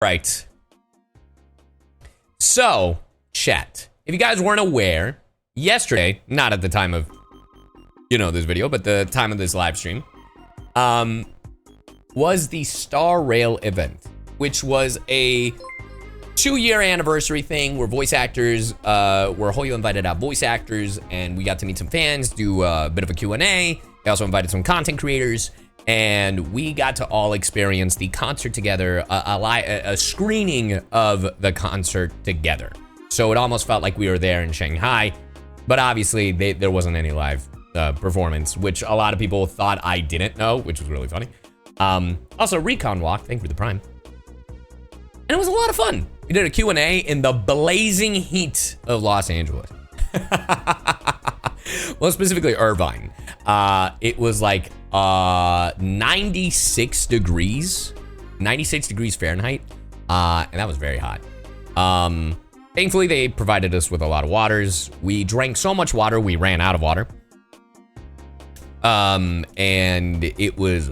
Right. So, chat. If you guys weren't aware, yesterday, not at the time of, this video, but the time of this live stream, was the Star Rail event, which was a 2-year anniversary thing where voice actors, where Hoyo invited out voice actors, and we got to meet some fans, do a bit of a Q&A. They also invited some content creators, and we got to all experience the concert together, a screening of the concert together. So it almost felt like we were there in Shanghai, but obviously there wasn't any live performance, which a lot of people thought I didn't know, which was really funny. Also, Recon Walk, thank you for the Prime. And it was a lot of fun. We did a Q&A in the blazing heat of Los Angeles. Well, specifically Irvine. It was like 96 degrees Fahrenheit, and that was very hot. Thankfully, they provided us with a lot of waters. We drank so much water, we ran out of water. And it was,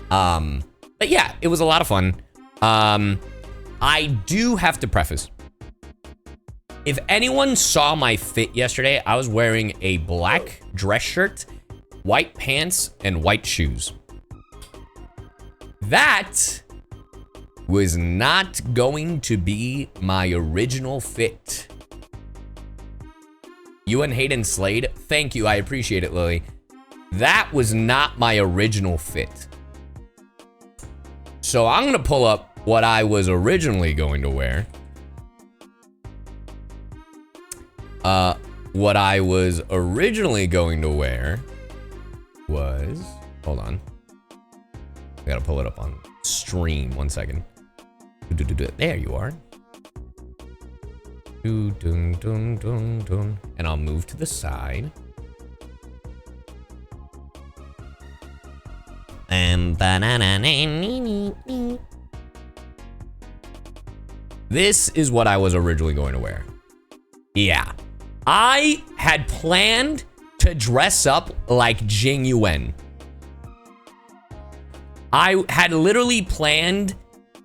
but yeah, it was a lot of fun. I do have to preface, if anyone saw my fit yesterday, I was wearing a black dress shirt, white pants, and white shoes. That was not going to be my original fit. You and Hayden Slade, thank you, I appreciate it, Lily. That was not my original fit. So I'm gonna pull up what I was originally going to wear. What I was originally going to wear was, hold on. I gotta pull it up on stream, 1 second. There you are. And I'll move to the side. This is what I was originally going to wear. Yeah. I had planned to dress up like Jing Yuan. I had literally planned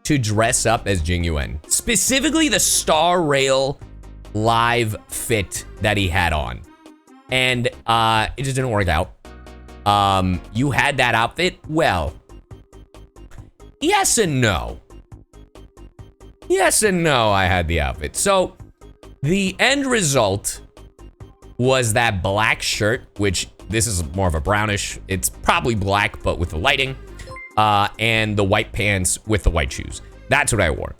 to dress up as Jing Yuan. Specifically the Star Rail live fit that he had on. And it just didn't work out. You had that outfit? Well, yes and no. Yes and no, I had the outfit. So the end result was that black shirt, which this is more of a brownish, it's probably black, but with the lighting, and the white pants with the white shoes. That's what I wore.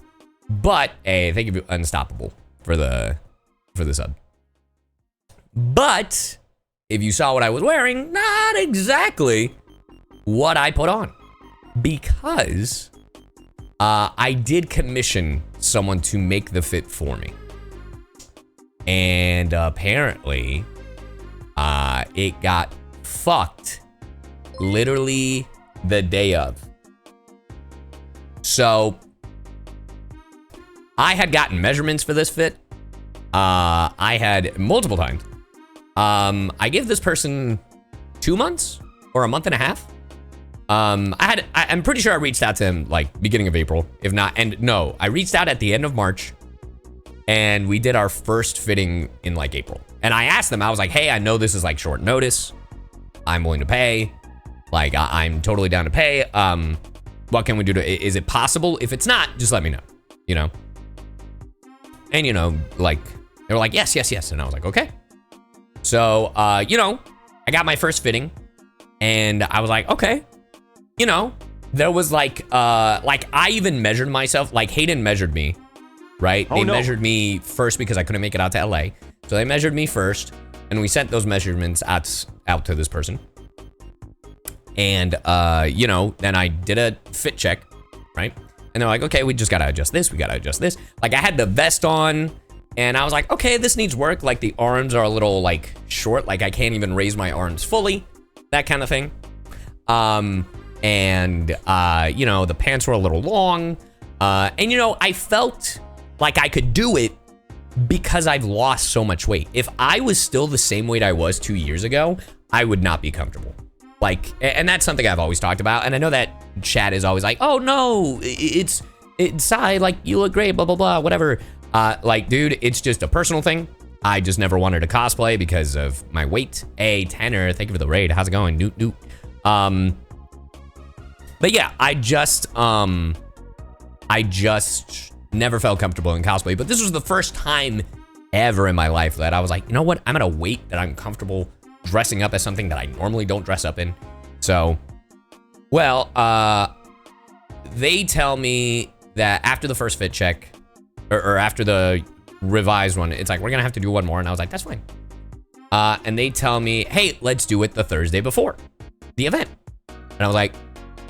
But, hey, thank you, Unstoppable, for the sub. But if you saw what I was wearing, not exactly what I put on. Because I did commission someone to make the fit for me. And apparently, it got fucked literally the day of. So, I had gotten measurements for this fit. I had multiple times. I gave this person 2 months or a month and a half. I'm pretty sure I reached out to him like beginning of April, if not, and no, I reached out at the end of March and we did our first fitting in like April. And I asked them, I was like, hey, I know this is like short notice. I'm willing to pay. Like, I'm totally down to pay. What can we do is it possible? If it's not, just let me know, you know? And you know, like, they were like, yes, yes, yes. And I was like, okay. So, you know, I got my first fitting and I was like, okay, you know, there was like I even measured myself, like Hayden measured me, right? They measured me first because I couldn't make it out to LA. So they measured me first and we sent those measurements out to this person. And, you know, then I did a fit check, right? And they're like, okay, we just gotta adjust this. We gotta adjust this. Like I had the vest on and I was like, okay, this needs work. Like the arms are a little like short. Like I can't even raise my arms fully, that kind of thing. You know, the pants were a little long. And you know, I felt like I could do it because I've lost so much weight. If I was still the same weight I was 2 years ago, I would not be comfortable. Like, and that's something I've always talked about. And I know that chat is always like, oh no, it's Cy, like, you look great, blah, blah, blah, whatever. Like, dude, it's just a personal thing. I just never wanted to cosplay because of my weight. Hey, Tanner, thank you for the raid. How's it going? Noot, noot. But yeah, I just never felt comfortable in cosplay. But this was the first time ever in my life that I was like, you know what? I'm at a weight that I'm comfortable dressing up as something that I normally don't dress up in. So, well, they tell me that after the first fit check, or after the revised one, it's like, we're gonna have to do one more. And I was like, that's fine. And they tell me, hey, let's do it the Thursday before the event. And I was like,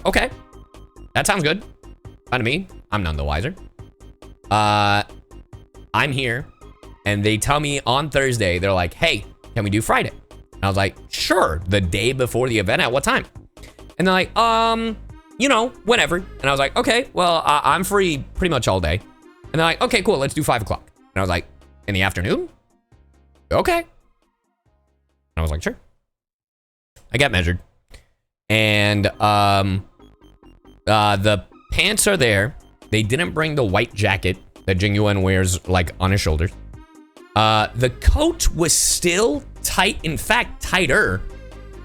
okay, that sounds good. Fine to me. I'm none the wiser. I'm here. And they tell me on Thursday, they're like, hey, can we do Friday? And I was like, sure, the day before the event, at what time? And they're like, you know, whenever. And I was like, okay, well, I'm free pretty much all day. And they're like, okay, cool, let's do 5 o'clock. And I was like, in the afternoon? Okay. And I was like, sure. I got measured. And the pants are there. They didn't bring the white jacket that Jing Yuan wears, like, on his shoulders. The coat was still tight, in fact, tighter.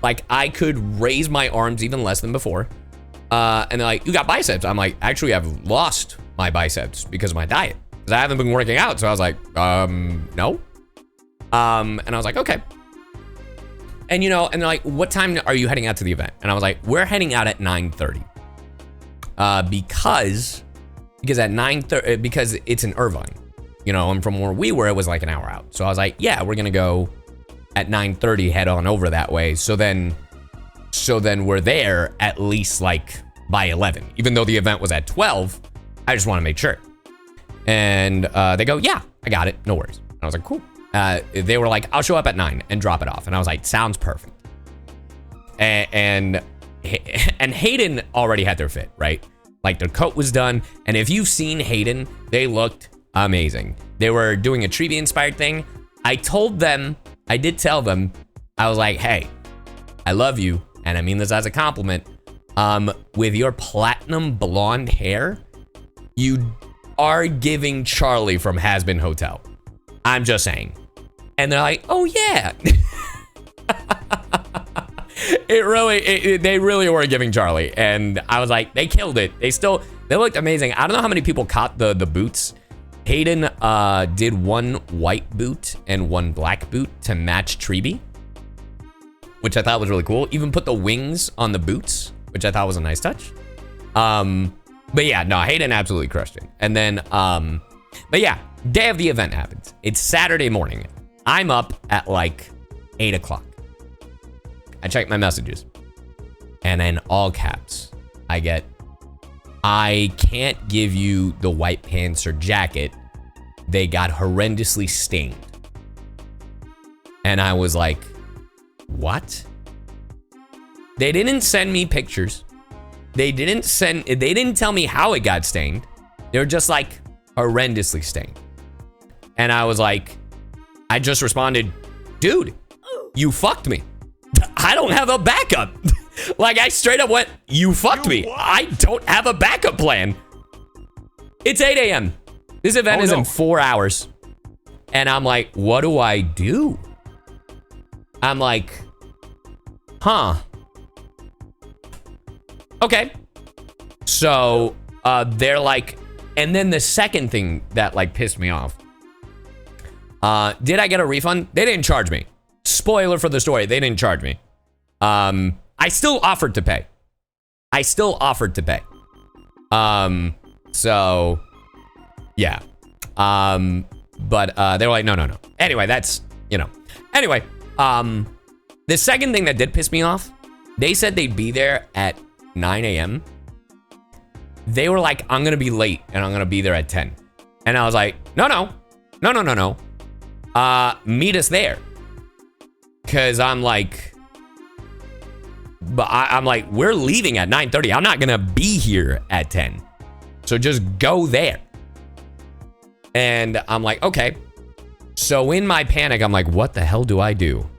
Like, I could raise my arms even less than before. And they're like, you got biceps. I'm like, actually, I've lost my biceps because of my diet. Because I haven't been working out. So I was like, no. And I was like, okay. And, you know, and they're like, what time are you heading out to the event? And I was like, we're heading out at 9:30. Because at 9:30, because it's in Irvine. You know, and from where we were, it was like an hour out. So I was like, yeah, we're gonna go at 9:30, head on over that way. So then we're there at least like by 11. Even though the event was at 12, I just want to make sure. And they go, yeah, I got it, no worries. And I was like, cool. They were like, I'll show up at 9 and drop it off. And I was like, sounds perfect. And Hayden already had their fit, right? Like their coat was done. And if you've seen Hayden, they looked amazing. They were doing a Treevy inspired thing. I did tell them, I was like, hey, I love you. And I mean this as a compliment. With your platinum blonde hair, you are giving Charlie from Has Been Hotel. I'm just saying. And they're like, oh yeah. They really were giving Charlie. And I was like, they killed it. They looked amazing. I don't know how many people caught the boots. Hayden did one white boot and one black boot to match Treevy, which I thought was really cool. Even put the wings on the boots, which I thought was a nice touch. But yeah, no, Hayden absolutely crushed it. And then, but yeah, day of the event happens. It's Saturday morning. I'm up at like 8 o'clock. I check my messages. And in all caps, I get, I can't give you the white pants or jacket. They got horrendously stained. And I was like, what? They didn't send me pictures. They didn't tell me how it got stained. They were just like horrendously stained. And I was like, I just responded, dude, you fucked me. I don't have a backup. Like I straight up went, you fucked me. I don't have a backup plan. It's 8 a.m. This event is in 4 hours. And I'm like, what do I do? I'm like, huh. Okay. So they're like, and then the second thing that like pissed me off. Did I get a refund? They didn't charge me. Spoiler for the story, they didn't charge me. I still offered to pay. So yeah. But they were like, no. Anyway, that's, you know. Anyway, the second thing that did piss me off, they said they'd be there at 9 a.m. They were like, I'm gonna be late and I'm gonna be there at 10. And I was like, no. Meet us there. Cause I'm like, I'm like, we're leaving at 9:30. I'm not gonna be here at 10. So just go there. And I'm like, okay. So in my panic, I'm like, what the hell do I do?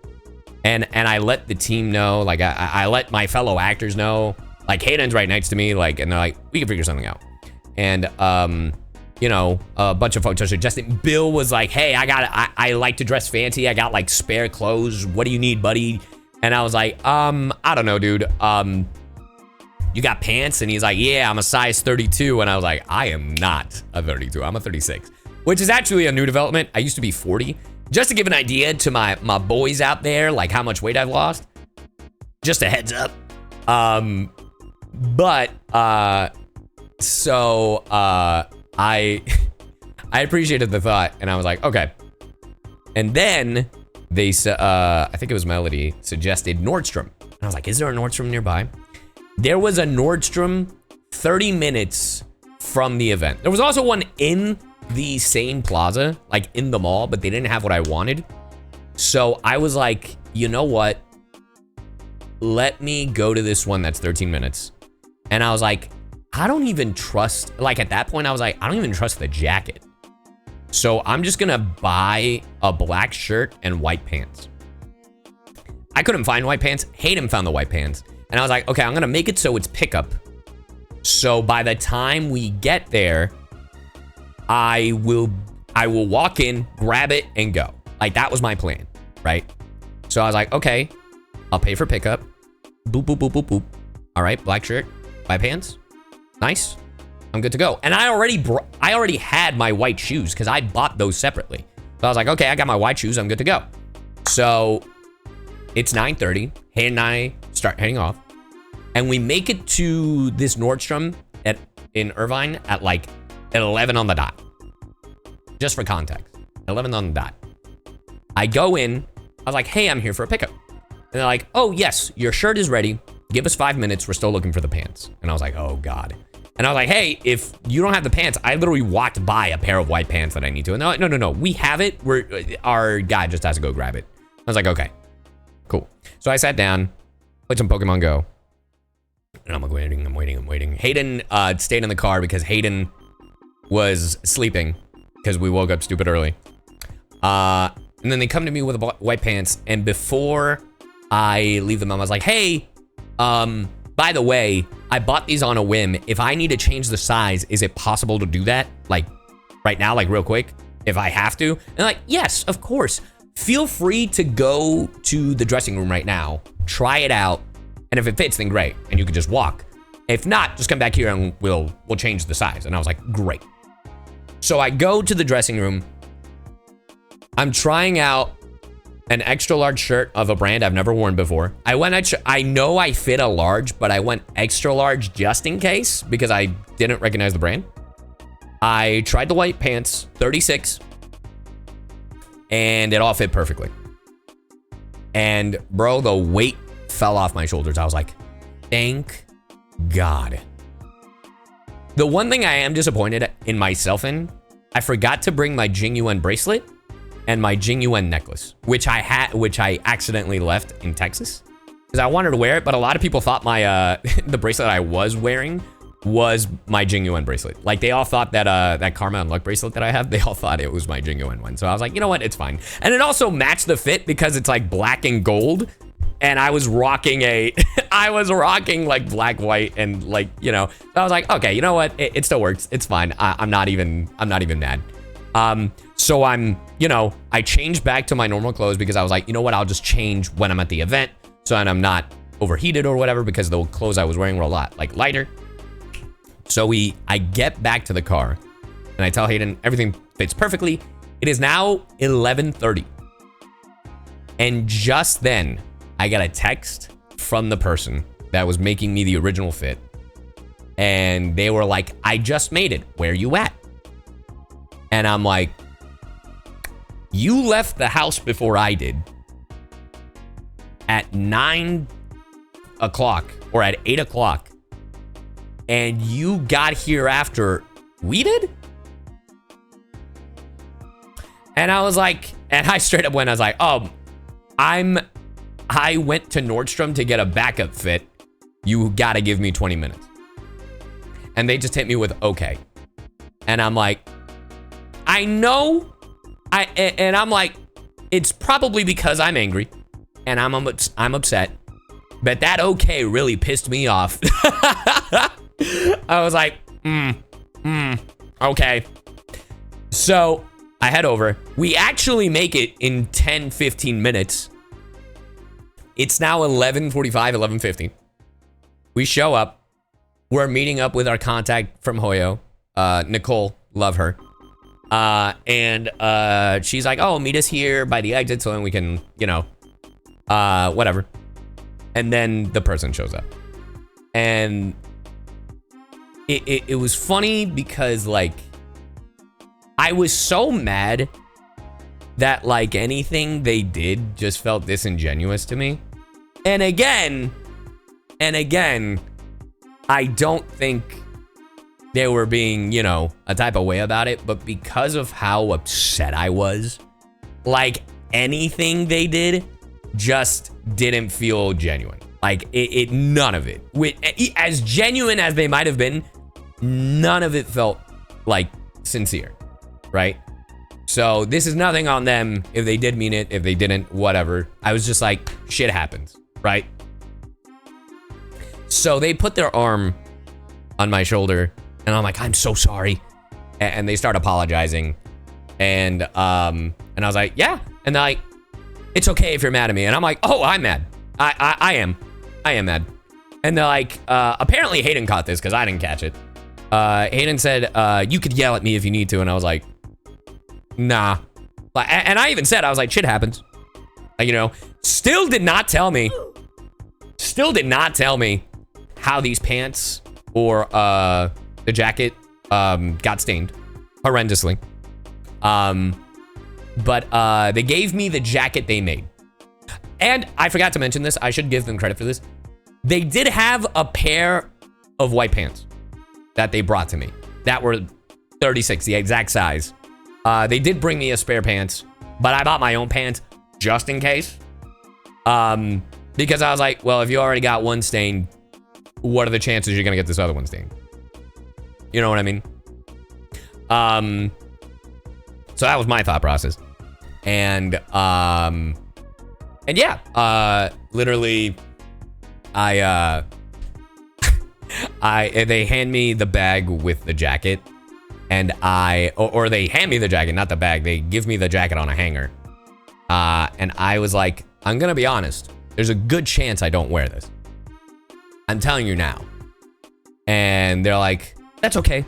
And I let the team know, like I let my fellow actors know, like Hayden's right next to me, like, and they're like, we can figure something out. and you know, a bunch of folks are suggesting. Bill was like, hey, I like to dress fancy. I got like spare clothes. What do you need, buddy? And I was like, I don't know, dude. You got pants? And he's like, yeah, I'm a size 32. And I was like, I am not a 32. I'm a 36, which is actually a new development. I used to be 40. Just to give an idea to my boys out there, like how much weight I've lost. Just a heads up. I appreciated the thought, and I was like, okay. And then they said, I think it was Melody, suggested Nordstrom. And I was like, is there a Nordstrom nearby? There was a Nordstrom 30 minutes from the event. There was also one in the same plaza, like in the mall, but they didn't have what I wanted. So I was like, you know what? Let me go to this one that's 13 minutes. And I was like, I don't even trust, like at that point, I was like, I don't even trust the jacket. So I'm just gonna buy a black shirt and white pants. I couldn't find white pants. Hayden found the white pants. And I was like, okay, I'm gonna make it so it's pickup. So by the time we get there, I will walk in, grab it, and go. Like that was my plan, right? So I was like, okay, I'll pay for pickup. Boop, boop, boop, boop, boop. All right, black shirt, white pants. Nice. I'm good to go. And I already had my white shoes because I bought those separately. So I was like, okay, I got my white shoes. I'm good to go. So it's 9:30. Hayden and I start heading off. And we make it to this Nordstrom in Irvine at like 11 on the dot. Just for context. 11 on the dot. I go in. I was like, hey, I'm here for a pickup. And they're like, oh, yes, your shirt is ready. Give us 5 minutes. We're still looking for the pants. And I was like, oh, God. And I was like, hey, if you don't have the pants, I literally walked by a pair of white pants that I need to. And they're like, no. We have it. Our guy just has to go grab it. I was like, okay, cool. So I sat down, played some Pokemon Go. And I'm like, I'm waiting. Hayden stayed in the car because Hayden was sleeping because we woke up stupid early. And then they come to me with white pants. And before I leave them, I was like, hey, by the way, I bought these on a whim. If I need to change the size, is it possible to do that? Like right now, like real quick, if I have to? And like, yes, of course. Feel free to go to the dressing room right now, try it out. And if it fits, then great. And you can just walk. If not, just come back here and we'll change the size. And I was like, great. So I go to the dressing room. I'm trying out an extra large shirt of a brand I've never worn before. I know I fit a large, but I went extra large just in case because I didn't recognize the brand. I tried the white pants, 36, and it all fit perfectly. And bro, the weight fell off my shoulders. I was like, thank God. The one thing I am disappointed in myself in, I forgot to bring my Jing Yuan bracelet and my Jing Yuan necklace, which I accidentally left in Texas because I wanted to wear it, but a lot of people thought my the bracelet I was wearing was my Jing Yuan bracelet. Like they all thought that that Karma and Luck bracelet that I have, they all thought it was my Jing Yuan one. So I was like, you know what, it's fine. And it also matched the fit because it's like black and gold, and I was rocking like black, white, and like, you know. So I was like, okay, you know what, it still works. It's fine. I'm not even mad. So I changed back to my normal clothes because I was like, you know what, I'll just change when I'm at the event so that I'm not overheated or whatever, because the clothes I was wearing were a lot like lighter. So I get back to the car and I tell Hayden everything fits perfectly. It is now 11:30. And just then I got a text from the person that was making me the original fit. And they were like, I just made it. Where you at? And I'm like, you left the house before I did at 9 o'clock or at 8 o'clock. And you got here after we did? And I was like, and I straight up went, I was like, oh, I went to Nordstrom to get a backup fit. You gotta give me 20 minutes. And they just hit me with, okay. And I'm like, I know, and I'm like, it's probably because I'm angry and I'm upset, but that okay really pissed me off. I was like, Okay. So I head over. We actually make it in 10, 15 minutes. It's now 11:45, 11:50. We show up. We're meeting up with our contact from Hoyo, Nicole, love her. And she's like, oh, meet us here by the exit so then we can, you know, whatever. And then the person shows up. And it was funny because, like, I was so mad that, like, anything they did just felt disingenuous to me. And again, I don't think they were being, you know, a type of way about it, but because of how upset I was, like, anything they did just didn't feel genuine. Like, none of it. As genuine as they might have been, none of it felt, like, sincere, right? So this is nothing on them if they did mean it, if they didn't, whatever. I was just like, shit happens, right? So they put their arm on my shoulder, and I'm like, I'm so sorry. And they start apologizing. And I was like, yeah. And they're like, it's okay if you're mad at me. And I'm like, oh, I'm mad. I am mad. And they're like, apparently Hayden caught this because I didn't catch it. Hayden said, you could yell at me if you need to. And I was like, nah. And I even said, I was like, shit happens. Like, you know, still did not tell me how these pants or the jacket got stained horrendously. But they gave me the jacket they made. And I forgot to mention this. I should give them credit for this. They did have a pair of white pants that they brought to me that were 36, the exact size. They did bring me a spare pants, but I bought my own pants just in case. Because I was like, well, if you already got one stained, what are the chances you're gonna get this other one stained? You know what I mean? So that was my thought process. And yeah, literally, they hand me the bag with the jacket, and or they hand me the jacket, not the bag. They give me the jacket on a hanger. And I was like, I'm gonna be honest. There's a good chance I don't wear this. I'm telling you now. And they're like, that's okay.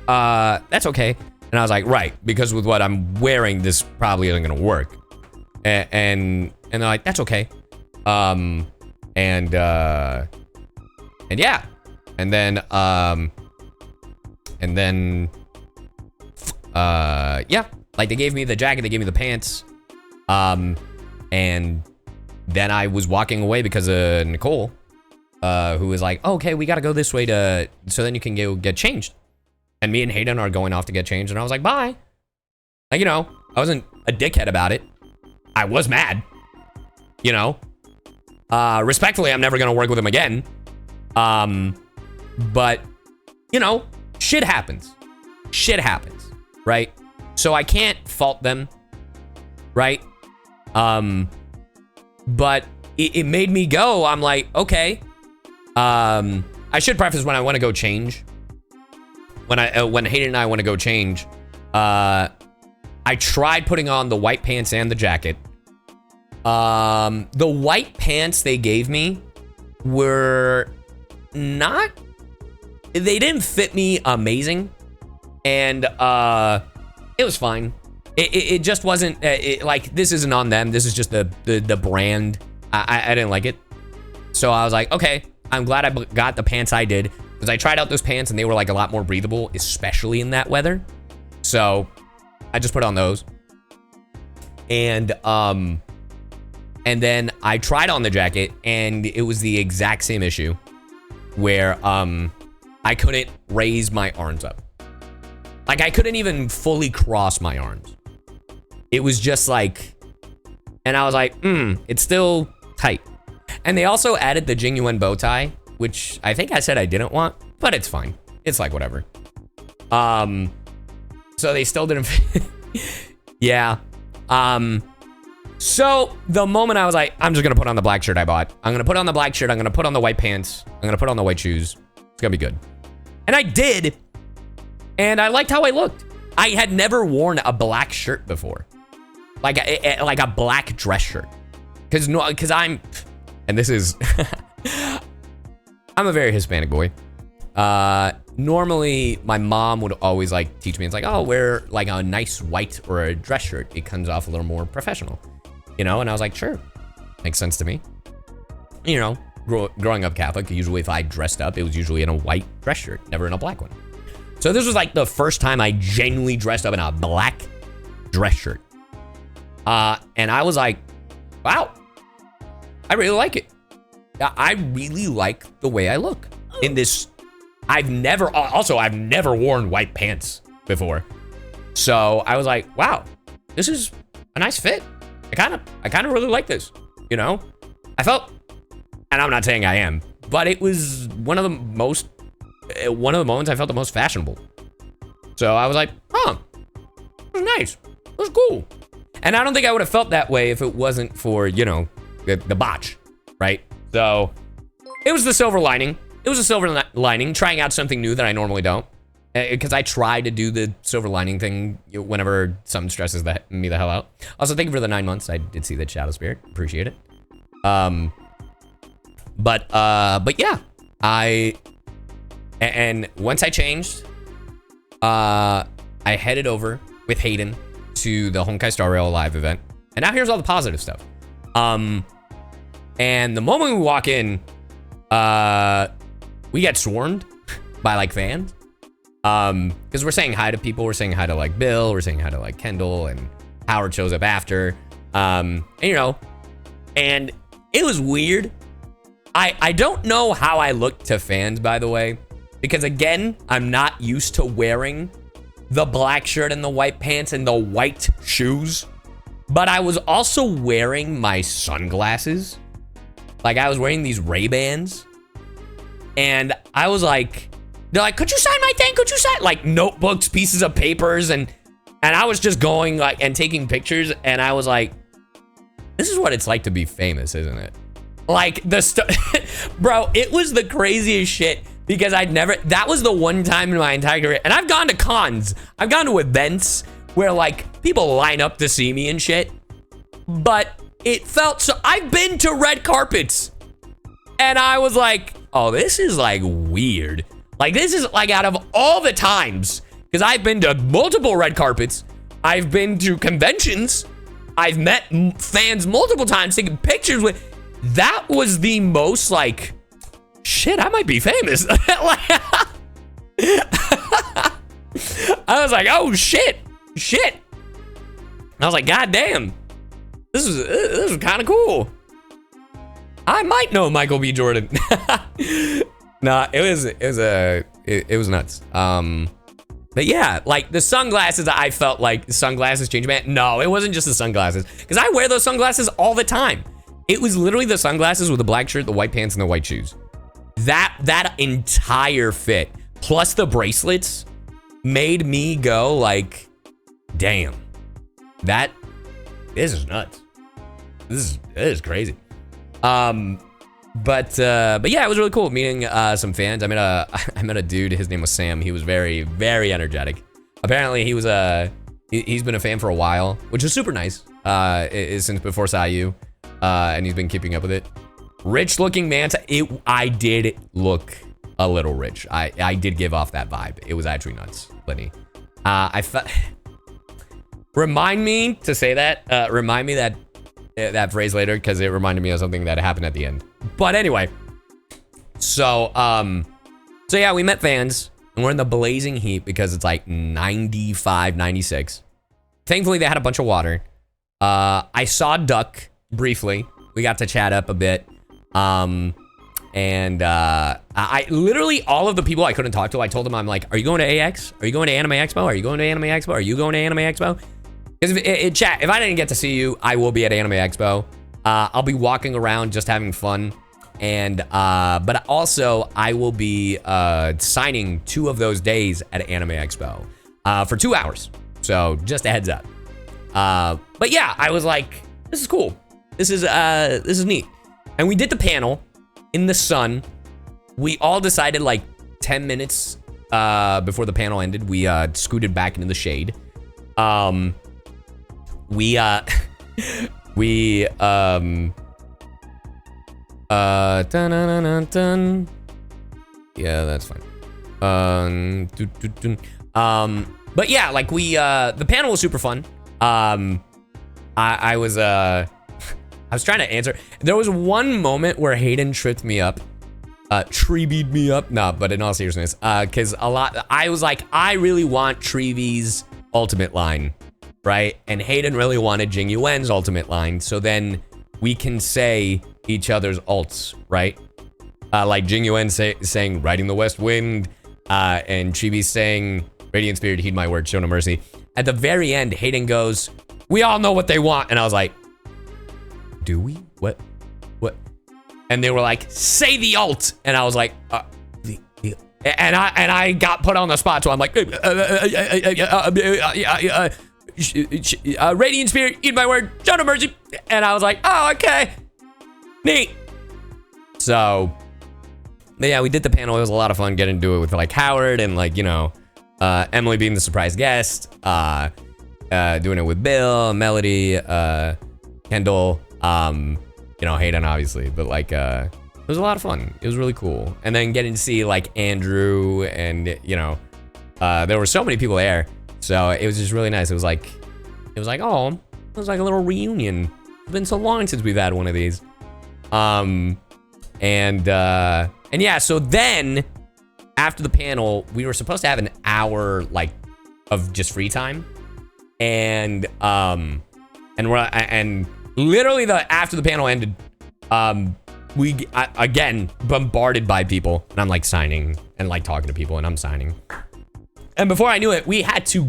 That's okay. And I was like, right, because with what I'm wearing, this probably isn't gonna work. And they're like, that's okay. And yeah. And then, yeah, like they gave me the jacket, they gave me the pants. And then I was walking away because of Nicole, who was like, oh, okay, we gotta go this way so then you can go get changed. And me and Hayden are going off to get changed, and I was like, bye. Like, you know, I wasn't a dickhead about it. I was mad, you know. Respectfully, I'm never gonna work with him again. But, you know, shit happens. Shit happens, right? So I can't fault them, right? But it made me go. I'm like, okay. I should preface when I want to go change. When Hayden and I want to go change, I tried putting on the white pants and the jacket. The white pants they gave me were not, they didn't fit me amazing. And it was fine. It just wasn't, like, this isn't on them. This is just the brand. I didn't like it. So I was like, okay, I'm glad I got the pants I did. Because I tried out those pants and they were like a lot more breathable, especially in that weather. So I just put on those. And then I tried on the jacket and it was the exact same issue where I couldn't raise my arms up. Like I couldn't even fully cross my arms. It was just like, and I was like, it's still tight. And they also added the Jing Yuan bow tie, which I think I said I didn't want, but it's fine. It's like whatever. So they still didn't fit. Yeah. So the moment I was like, I'm just gonna put on the black shirt I bought. I'm gonna put on the black shirt. I'm gonna put on the white pants. I'm gonna put on the white shoes. It's gonna be good. And I did. And I liked how I looked. I had never worn a black shirt before. I had never worn a black shirt before. Like a black dress shirt. Cause I'm, and this is, I'm a very Hispanic boy. Normally my mom would always like teach me, it's like, oh, wear like a nice white or a dress shirt. It comes off a little more professional, you know? And I was like, sure, makes sense to me. You know, growing up Catholic, usually if I dressed up, it was usually in a white dress shirt, never in a black one. So this was like the first time I genuinely dressed up in a black dress shirt. And I was like, wow, I really like it. I really like the way I look in this. I've never worn white pants before. So I was like, wow, this is a nice fit. I kind of really like this, you know? I felt, and I'm not saying I am, but it was one of the moments I felt the most fashionable. So I was like, huh, it was nice, it was cool. And I don't think I would have felt that way if it wasn't for, you know, the botch, right? So it was the silver lining. It was a silver lining, trying out something new that I normally don't. Because I try to do the silver lining thing whenever something stresses me the hell out. Also, thank you for the 9 months. I did see the Shadow Spirit. Appreciate it. But yeah, and once I changed, I headed over with Hayden to the Honkai Star Rail live event. And now here's all the positive stuff. And the moment we walk in, we get swarmed by like fans. Because we're saying hi to people. We're saying hi to like Bill. We're saying hi to like Kendall, and Howard shows up after. And you know, and it was weird. I don't know how I look to fans, by the way, because again, I'm not used to wearing the black shirt and the white pants and the white shoes, but I was also wearing my sunglasses. Like I was wearing these Ray-Bans, and I was like, they're like, could you sign my thing? Could you sign? Like notebooks, pieces of papers, and I was just going like and taking pictures, and I was like, this is what it's like to be famous, isn't it? Like bro, it was the craziest shit, because that was the one time in my entire career, and I've gone to cons, I've gone to events where like people line up to see me and shit, but it felt so, I've been to red carpets, and I was like, oh, this is like weird. Like this is like out of all the times, because I've been to multiple red carpets, I've been to conventions, I've met fans multiple times, taking pictures with, that was the most like, shit, I might be famous. Like, I was like, oh shit. I was like, god damn, this is kind of cool. I might know Michael B. Jordan. Nah, it was nuts. But yeah, like the sunglasses, I felt like sunglasses changed man. No, it wasn't just the sunglasses, because I wear those sunglasses all the time. It was literally the sunglasses with the black shirt, the white pants, and the white shoes. That entire fit, plus the bracelets, made me go like, damn, this is nuts. This is crazy. But yeah, it was really cool meeting some fans. I met a dude. His name was Sam. He was very, very energetic. Apparently, he's been a fan for a while, which is super nice. Since before CyYu, and he's been keeping up with it. Rich looking man. I did look a little rich. I did give off that vibe. It was actually nuts, Lenny. I felt. Remind me to say that. Remind me that phrase later, because it reminded me of something that happened at the end. But anyway, so yeah, we met fans, and we're in the blazing heat because it's like 95, 96. Thankfully, they had a bunch of water. I saw Duck briefly. We got to chat up a bit. I literally, all of the people I couldn't talk to, I told them, I'm like, are you going to AX? Are you going to Anime Expo? Are you going to Anime Expo? Are you going to Anime Expo? Because chat, if I didn't get to see you, I will be at Anime Expo. I'll be walking around just having fun. And, but also I will be signing 2 of those days at Anime Expo for 2 hours. So just a heads up. But yeah, I was like, this is cool. This is neat. And we did the panel in the sun. We all decided like 10 minutes before the panel ended, we scooted back into the shade. We dun, dun, dun, dun. Yeah, that's fine. But yeah, like the panel was super fun. I was trying to answer. There was one moment where Hayden tripped me up, treevied me up. Nah, but in all seriousness, cause I was like, I really want Treevy's ultimate line, right? And Hayden really wanted Jing Yuan's ultimate line. So then we can say each other's ults, right? Like Jing Yuan saying "Riding the West Wind," and Chibi's saying "Radiant Spirit, heed my word, show no mercy." At the very end, Hayden goes, "We all know what they want," and I was like, "Do we? What? And they were like, "Say the ult," and I was like, and I got put on the spot, so I'm like, "Radiant Spirit, heed my word, show no mercy," and I was like, "Oh, okay, neat." So. But yeah, we did the panel. It was a lot of fun getting to do it with like Howard and like, you know, Emily being the surprise guest, doing it with Bill, Melody, Kendall, you know, Hayden obviously, but like, it was a lot of fun. It was really cool. And then getting to see like Andrew and, you know, there were so many people there. So it was just really nice. It was like, oh, it was like a little reunion. It's been so long since we've had one of these. And yeah, so then after the panel, we were supposed to have an hour like of just free time, and literally after the panel ended, we again bombarded by people, and I'm like signing and like talking to people, and I'm signing, and before I knew it, we had to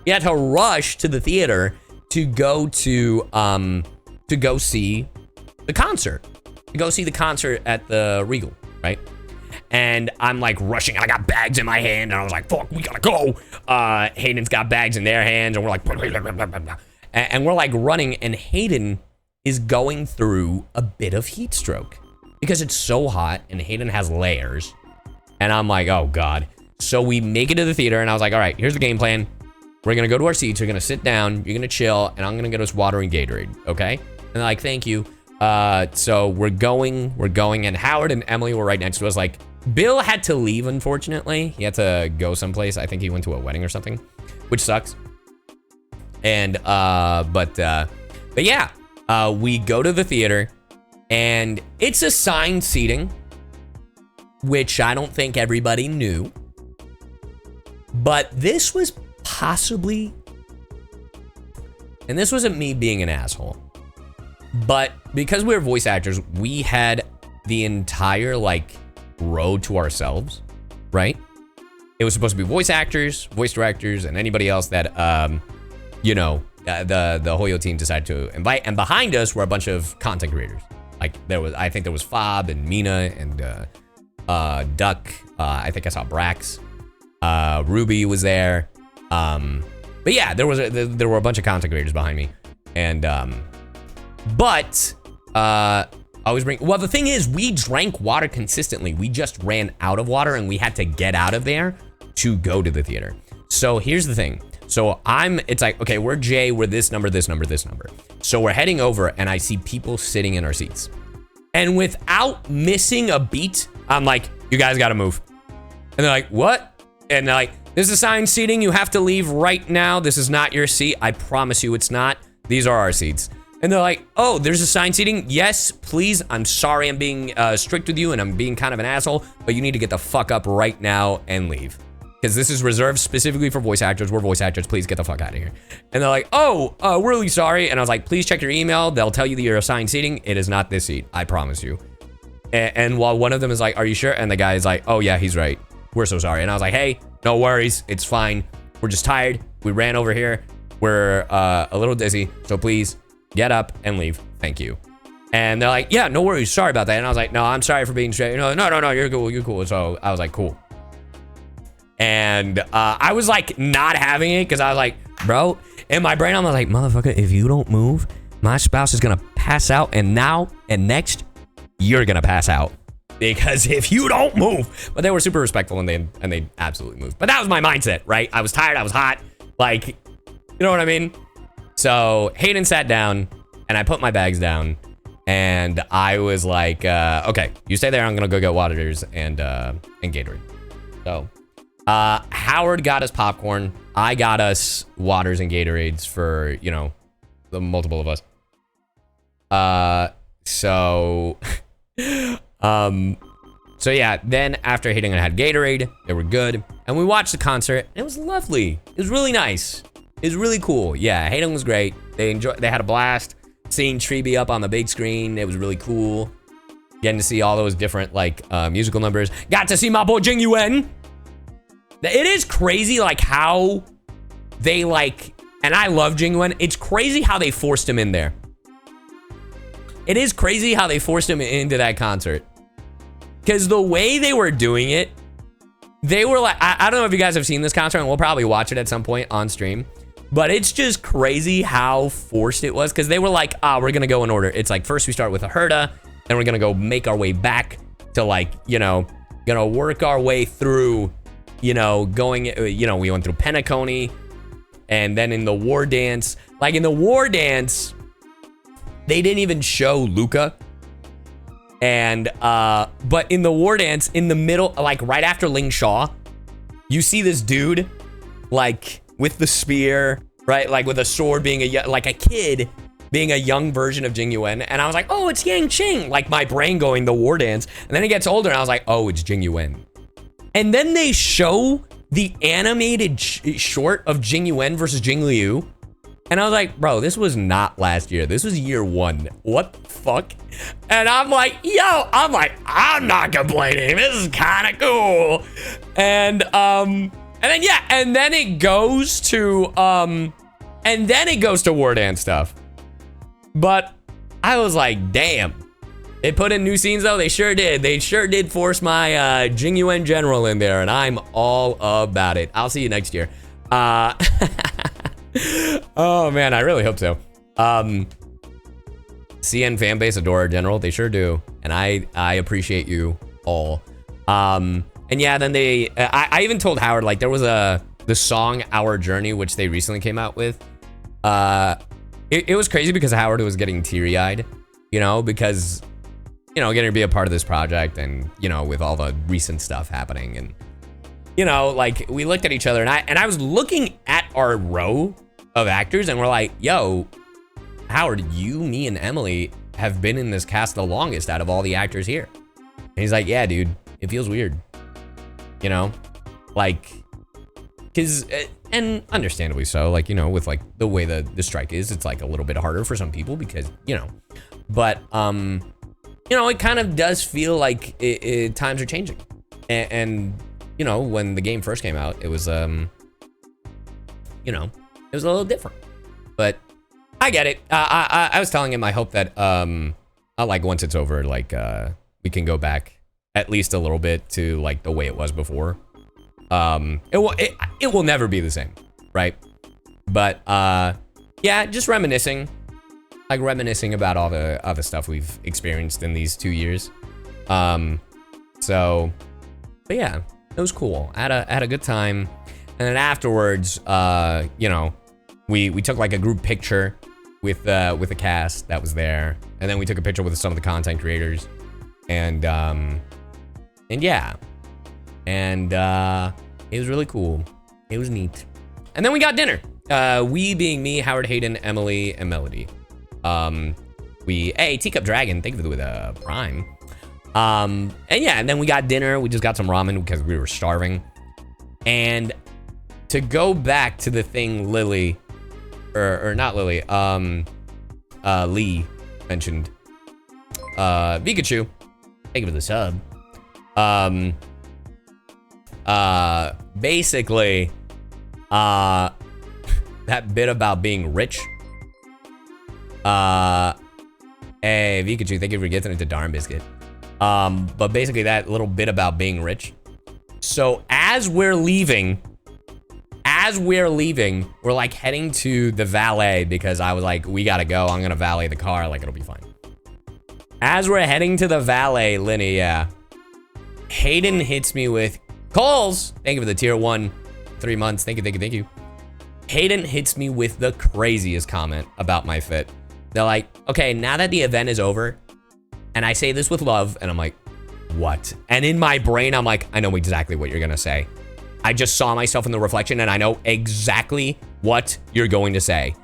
rush to the theater to go see the concert. To go see the concert at the Regal, right? And I'm like rushing, and I got bags in my hand, and I was like, fuck, we gotta go. Hayden's got bags in their hands, and we're like, and we're like running, and Hayden is going through a bit of heat stroke because it's so hot, and Hayden has layers. And I'm like, oh God. So we make it to the theater, and I was like, all right, here's the game plan. We're gonna go to our seats, we're gonna sit down, you're gonna chill, and I'm gonna get us water and Gatorade, okay? And they're like, thank you. So we're going, and Howard and Emily were right next to us. Like, Bill had to leave, unfortunately. He had to go someplace. I think he went to a wedding or something, which sucks. And, but yeah, we go to the theater, and it's assigned seating, which I don't think everybody knew. But this was possibly, and this wasn't me being an asshole, but because we were voice actors, we had the entire like row to ourselves, right? It was supposed to be voice actors, voice directors, and anybody else that, you know, the Hoyo team decided to invite. And behind us were a bunch of content creators. Like I think there was Fob and Mina and Duck. I think I saw Brax. Ruby was there. But yeah, there were a bunch of content creators behind me, and but always bring. Well, the thing is, we drank water consistently. We just ran out of water, and we had to get out of there to go to the theater. So here's the thing. So it's like, okay, we're Jay, we're this number, this number, this number. So we're heading over, and I see people sitting in our seats, and without missing a beat, I'm like, you guys got to move. And they're like, what? And they're like, this is assigned seating. You have to leave right now. This is not your seat. I promise you it's not. These are our seats. And they're like, oh, there's assigned seating? Yes, please. I'm sorry I'm being strict with you, and I'm being kind of an asshole, but you need to get the fuck up right now and leave. Because this is reserved specifically for voice actors. We're voice actors. Please get the fuck out of here. And they're like, oh, we're really sorry. And I was like, please check your email. They'll tell you that you're assigned seating. It is not this seat. I promise you. And while one of them is like, are you sure? And the guy is like, oh, yeah, he's right. We're so sorry. And I was like, hey, no worries. It's fine. We're just tired. We ran over here. We're a little dizzy. So please get up and leave. Thank you. And they're like, yeah, no worries. Sorry about that. And I was like, no, I'm sorry for being straight. No, you're cool. You're cool. So I was like, cool. And I was like not having it because I was like, bro, in my brain, I was like, motherfucker, if you don't move, my spouse is going to pass out. And now and next, you're going to pass out. because if you don't move, but they were super respectful and they absolutely moved. But that was my mindset, right? I was tired, I was hot, like, you know what I mean? So Hayden sat down and I put my bags down and I was like, okay, you stay there. I'm gonna go get waters and Gatorade. So Howard got us popcorn. I got us waters and Gatorades for, you know, the multiple of us. So yeah, then after Hayden and I had Gatorade, they were good. And we watched the concert. And it was lovely. It was really nice. It was really cool. Yeah, Hayden was great. They had a blast. Seeing Treeby up on the big screen, it was really cool. Getting to see all those different, like, musical numbers. Got to see my boy Jing Yuan. It is crazy, like, how they, like, and I love Jing Yuan. It's crazy how they forced him in there. It is crazy how they forced him into that concert. Because the way they were doing it, they were like, I don't know if you guys have seen this concert, and we'll probably watch it at some point on stream. But it's just crazy how forced it was. Because they were like, we're going to go in order. It's like, first we start with a Herda. Then we're going to go make our way back to, like, you know, going to work our way through, you know, going, you know, we went through Penacony. And then in the War Dance, like in the War Dance, they didn't even show Luca. And, but in the War Dance, in the middle, like right after Ling Shaw, you see this dude, like, with the spear, right? Like with a sword being like a kid being a young version of Jing Yuan. And I was like, oh, it's Yang Ching. Like my brain going the War Dance. And then it gets older and I was like, oh, it's Jing Yuan. And then they show the animated short of Jing Yuan versus Jing Liu. And I was like, bro, this was not last year. This was year 1. What the fuck? And I'm like, I'm not complaining. This is kind of cool. And then, yeah, and then it goes to, War Dance stuff. But I was like, damn. They put in new scenes, though. They sure did. They sure did force my Jing Yuan General in there, and I'm all about it. I'll see you next year. Oh, man, I really hope so. CN fanbase adore our General. They sure do. And I appreciate you all. And yeah, then I even told Howard, like, there was the song Our Journey, which they recently came out with. It was crazy because Howard was getting teary-eyed, you know, because, you know, getting to be a part of this project and, you know, with all the recent stuff happening. And, you know, like, we looked at each other and I was looking at our row of actors and we're like, yo, Howard, you, me, and Emily have been in this cast the longest out of all the actors here. And he's like, yeah, dude, it feels weird. You know, like, because, and understandably so, like, you know, with like the way the strike is, it's like a little bit harder for some people because, you know, but, you know, it kind of does feel like times are changing. And, you know, when the game first came out, it was, you know, it was a little different, but I get it. I was telling him, I hope that, like once it's over, like, we can go back at least a little bit to like the way it was before. It will never be the same, right? But yeah, just reminiscing about all the other stuff we've experienced in these 2 years. So, but yeah, it was cool. I had a good time. And then afterwards, you know, we took like a group picture with the cast that was there, and then we took a picture with some of the content creators, and yeah, and it was really cool. It was neat. And then we got dinner. We being me, Howard, Hayden, Emily, and Melody. Hey, Teacup Dragon, thank you for the Prime. And yeah, and then we got dinner. We just got some ramen because we were starving. And to go back to the thing Lily, or not Lily, Lee mentioned, Pikachu, thank you for the sub. Basically, that bit about being rich. Hey, Pikachu, thank you for getting into Darn Biscuit. But basically that little bit about being rich. So as we're leaving, we're like heading to the valet because I was like, we gotta go. I'm gonna valet the car. Like, it'll be fine. As we're heading to the valet, Linny, yeah. Hayden hits me with, Coles, thank you for the tier 1, 3 months. Thank you, thank you, thank you. Hayden hits me with the craziest comment about my fit. They're like, okay, now that the event is over, and I say this with love, and I'm like, what? And in my brain, I'm like, I know exactly what you're gonna say. I just saw myself in the reflection, and I know exactly what you're going to say.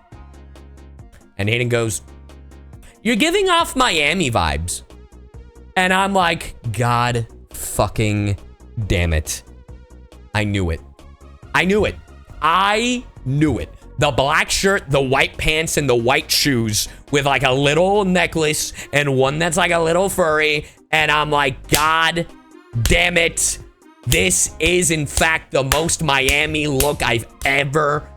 And Hayden goes, you're giving off Miami vibes. And I'm like, God fucking damn it. I knew it. I knew it. I knew it. The black shirt, the white pants, and the white shoes with like a little necklace and one that's like a little furry. And I'm like, God damn it. This is in fact the most Miami look I've ever.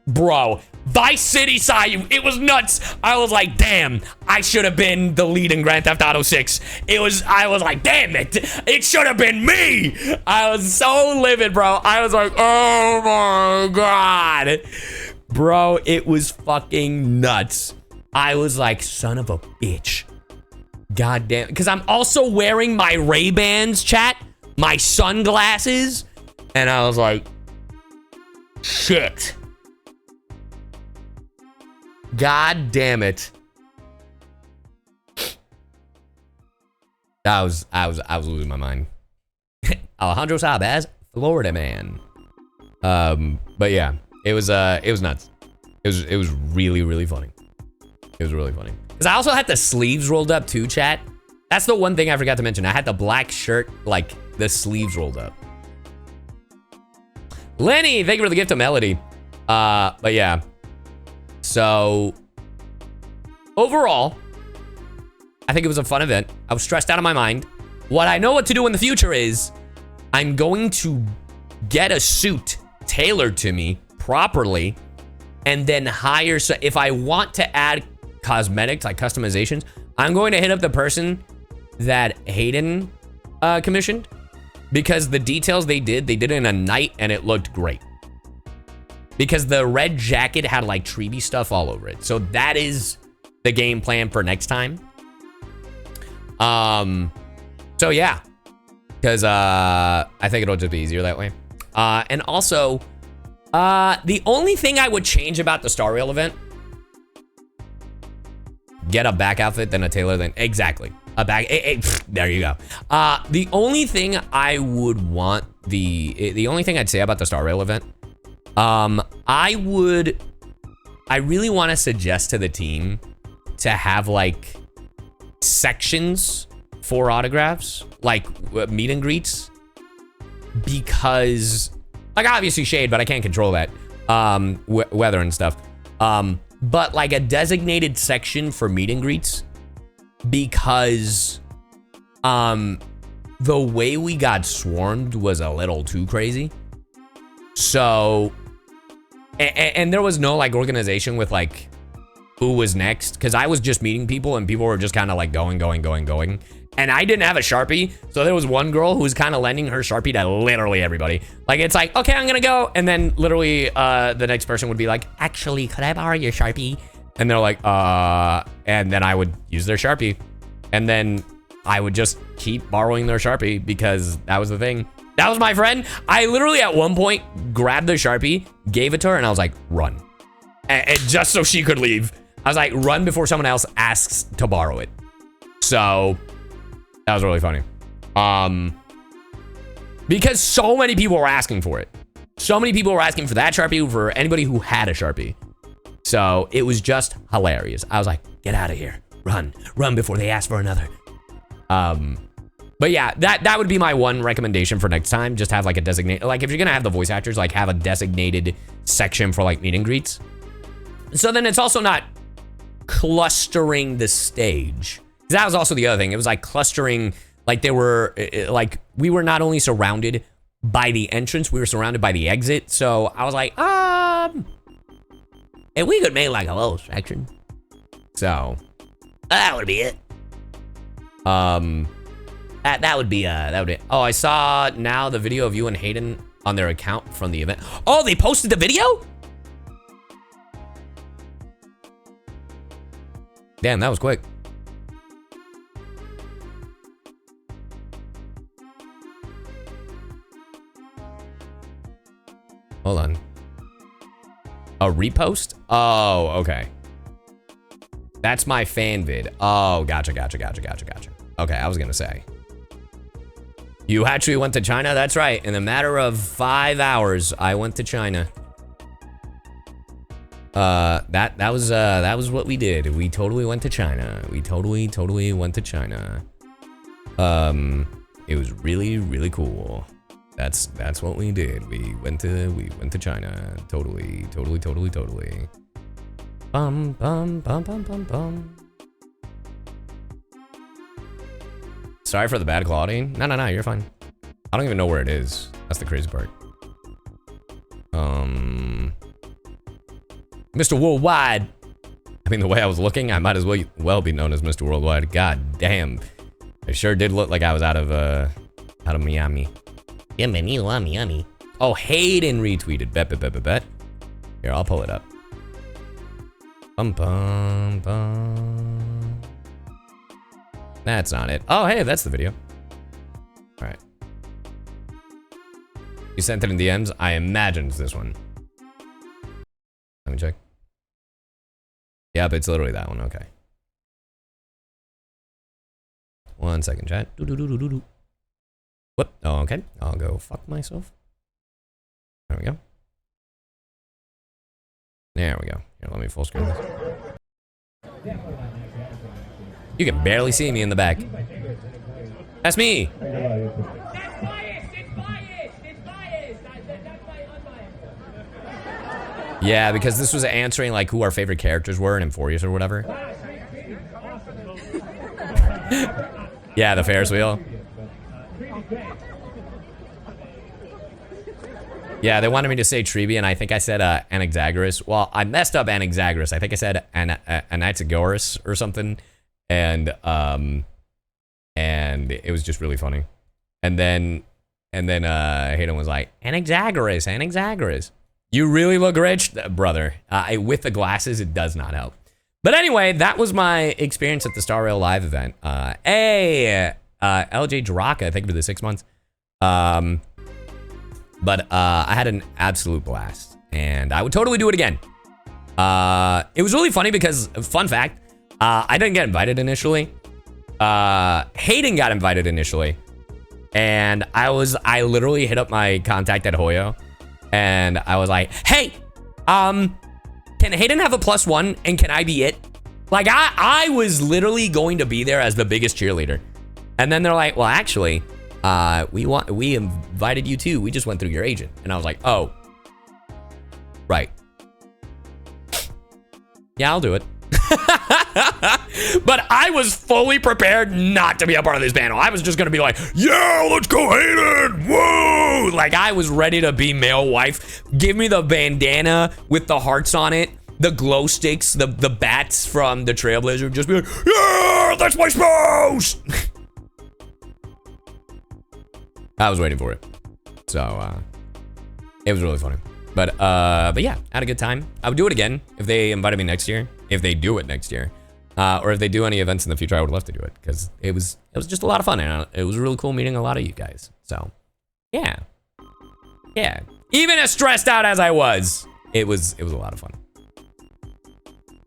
Bro, Vice City CyYu, it was nuts. I was like, damn, I should have been the lead in Grand Theft Auto 6. I was like, damn it should have been me. I was so livid, bro. I was like, oh my God. Bro, it was fucking nuts. I was like, son of a bitch. God damn, because I'm also wearing my Ray-Bans, chat, my sunglasses, and I was like, shit. God damn it. I was losing my mind. Alejandro Sabaz, Florida man. But yeah, it was nuts. It was really, really funny. It was really funny. Because I also had the sleeves rolled up too, chat. That's the one thing I forgot to mention. I had the black shirt, like the sleeves rolled up. Lenny, thank you for the gift of melody. But yeah. So, overall, I think it was a fun event. I was stressed out of my mind. What I know what to do in the future is, I'm going to get a suit tailored to me properly, and then hire, so if I want to add cosmetics, like customizations, I'm going to hit up the person that Hayden commissioned, because the details they did in a night, and it looked great. Because the red jacket had like Treeby stuff all over it. So that is the game plan for next time. So yeah. Because I think it'll just be easier that way. And also, the only thing I would change about the Star Rail event, get a back outfit, then a tailor, then exactly. A back, there you go. The only thing I would want, the only thing I'd say about the Star Rail event, I really want to suggest to the team to have like sections for autographs, like meet and greets, because like obviously shade, but I can't control that, weather and stuff. But like a designated section for meet and greets, because, the way we got swarmed was a little too crazy. So, and there was no like organization with like who was next, because I was just meeting people and people were just kind of like going. And I didn't have a Sharpie, so there was one girl who was kind of lending her Sharpie to literally everybody. Like, it's like, okay, I'm gonna go. And then literally the next person would be like, actually, could I borrow your Sharpie? And they're like, and then I would use their Sharpie. And then I would just keep borrowing their Sharpie because that was the thing. That was my friend. I literally at one point grabbed the Sharpie, gave it to her, and I was like, run. And just so she could leave. I was like, run before someone else asks to borrow it. So that was really funny. Because so many people were asking for it. So many people were asking for that Sharpie, for anybody who had a Sharpie. So it was just hilarious. I was like, get out of here. Run before they ask for another. But yeah, that would be my one recommendation for next time. Just have like a designated, like if you're gonna have the voice actors, like have a designated section for like meet and greets. So then it's also not clustering the stage. That was also the other thing. It was like clustering, like they were, like we were not only surrounded by the entrance, we were surrounded by the exit. So I was like, if we could make like a little section. So that would be it. That would be. Oh, I saw now the video of you and Hayden on their account from the event. Oh, they posted the video? Damn, that was quick. Hold on. A repost? Oh, okay. That's my fan vid. Oh, gotcha. Okay, I was gonna say. You actually went to China? That's right. In a matter of 5 hours, I went to China. That was what we did. We totally went to China. We totally went to China. It was really cool. That's what we did. We went to China. Totally. Bum. Sorry for the bad quality. No, you're fine. I don't even know where it is. That's the crazy part. Mr. Worldwide. I mean, the way I was looking, I might as well be known as Mr. Worldwide. God damn. I sure did look like I was out of Miami. Bienvenido a Miami. Oh, Hayden retweeted. Bet. Here, I'll pull it up. Bum. That's not it. Oh, hey, that's the video. All right. You sent it in DMs? I imagine it's this one. Let me check. Yep, it's literally that one. Okay. 1 second, chat. Whoop. Oh, okay. I'll go fuck myself. There we go. There we go. Here, let me full screen this. You can barely see me in the back. That's me. It's biased. That's my unbiased. Yeah, because this was answering like who our favorite characters were in Euphorious or whatever. Yeah, the Ferris wheel. Yeah, they wanted me to say Treeby, and I think I said Anaxagoras. Well, I messed up Anaxagoras. I think I said Anaxagoras or something, and it was just really funny. And then Hayden was like, Anaxagoras. You really look rich, brother. With the glasses, it does not help. But anyway, that was my experience at the Star Rail Live event. LJ Draka, thank you for the 6 months. But I had an absolute blast, and I would totally do it again. It was really funny because, fun fact, I didn't get invited initially. Hayden got invited initially, and I literally hit up my contact at Hoyo, and I was like, hey, can Hayden have a +1, and can I be it? Like, I was literally going to be there as the biggest cheerleader. And then they're like, well, actually, we invited you too. We just went through your agent. And I was like, oh, right. Yeah, I'll do it. But I was fully prepared not to be a part of this panel. I was just gonna be like, yeah, let's go Hayden, whoa! Like, I was ready to be male wife. Give me the bandana with the hearts on it, the glow sticks, the bats from the Trailblazer. Just be like, yeah, that's my spouse! I was waiting for it. So, it was really funny. But yeah, I had a good time. I would do it again if they invited me next year. If they do it next year. Or if they do any events in the future, I would love to do it. Because it was just a lot of fun. And it was really cool meeting a lot of you guys. So, yeah. Yeah. Even as stressed out as I was, it was a lot of fun.